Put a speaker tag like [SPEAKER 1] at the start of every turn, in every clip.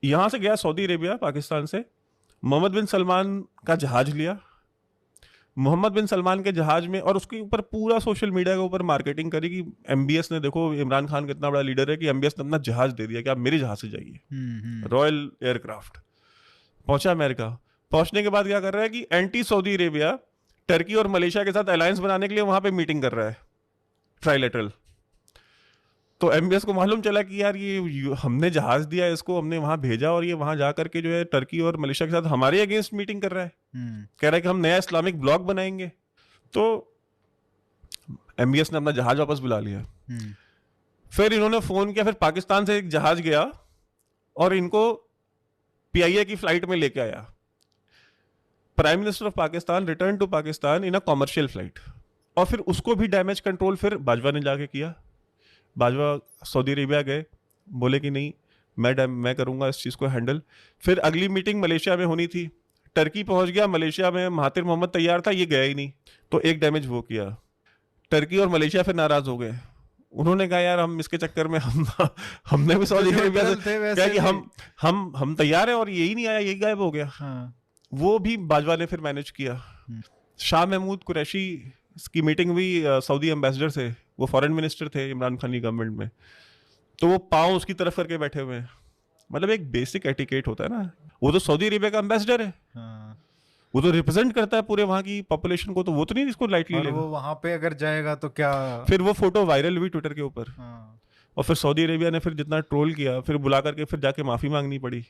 [SPEAKER 1] यहाँ से गया सऊदी अरेबिया पाकिस्तान से, मोहम्मद बिन सलमान का जहाज लिया, मोहम्मद बिन सलमान के जहाज में, और उसके ऊपर पूरा सोशल मीडिया के ऊपर मार्केटिंग करी कि एमबीएस ने, देखो इमरान खान कितना बड़ा लीडर है कि एमबीएस ने अपना जहाज दे दिया कि आप मेरे जहाज से जाइए, रॉयल एयरक्राफ्ट। पहुंचा अमेरिका, पहुंचने के बाद क्या कर रहा है कि एंटी सऊदी अरेबिया टर्की और मलेशिया के साथ अलायंस बनाने के लिए वहां पे मीटिंग कर रहा है, ट्राइलेटरल। तो एमबीएस को मालूम चला कि यार ये हमने जहाज दिया इसको, हमने वहां भेजा, और ये वहां जा करके जो है टर्की और मलेशिया के साथ हमारे अगेंस्ट मीटिंग कर रहा है, कह रहा है कि हम नया इस्लामिक ब्लॉक बनाएंगे। तो एमबीएस ने अपना जहाज वापस बुला लिया। फिर इन्होंने फोन किया, फिर पाकिस्तान से एक जहाज गया और इनको पीआईए की फ्लाइट में लेके आया। Prime minister of Pakistan return to Pakistan in a commercial flight, और फिर उसको भी डैमेज कंट्रोल फिर बाजवा ने जाके किया। बाजवा सऊदी अरेबिया गए, बोले कि नहीं मैं करूंगा इस चीज़ को हैंडल। फिर अगली मीटिंग मलेशिया में होनी थी, टर्की पहुंच गया, मलेशिया में महातिर मोहम्मद तैयार था, ये गया ही नहीं, तो एक डैमेज वो किया। टर्की और मलेशिया फिर नाराज हो गए, उन्होंने कहा यार हम इसके चक्कर में हमने भी सऊदी अरेबिया से कहा कि हम तैयार हैं और यही नहीं आया, यही गायब हो गया। वो भी बाजवा ने फिर मैनेज किया। शाह महमूद कुरैशी की मीटिंग हुई सऊदी एम्बेसडर से, वो फॉरेन मिनिस्टर थे इमरान खान की गवर्नमेंट में, तो वो पाँव उसकी तरफ करके बैठे हुए हैं। मतलब एक बेसिक एटिकेट होता है ना, वो तो सऊदी अरेबिया का एम्बेसडर है, वो तो रिप्रेजेंट करता है पूरे वहाँ की पॉपुलेशन को, तो वो तो नहीं इसको लाइटली लेगा।
[SPEAKER 2] वो वहाँ पे अगर जाएगा तो क्या,
[SPEAKER 1] फिर वो फोटो वायरल हुई ट्विटर के ऊपर, और फिर सऊदी अरेबिया ने फिर जितना ट्रोल किया, फिर बुला करके फिर जाके माफी मांगनी पड़ी।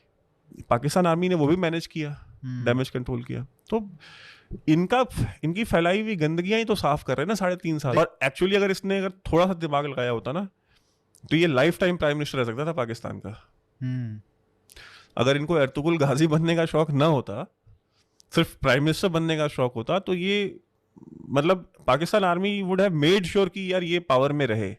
[SPEAKER 1] पाकिस्तान आर्मी ने वो भी मैनेज किया, डैमेज कंट्रोल किया। तो इनकी फैलाई हुई गंदगियां ही तो साफ कर रहे हैं ना 3.5 साल। और एक्चुअली अगर इसने थोड़ा सा दिमाग लगाया होता ना, तो ये लाइफ टाइम प्राइम मिनिस्टर रह सकता था पाकिस्तान का। अगर इनको एर्तुगरुल गाजी बनने का शौक ना होता, सिर्फ प्राइम मिनिस्टर बनने का शौक होता, तो ये मतलब Pakistan army would have made sure कि यार ये पावर में रहे।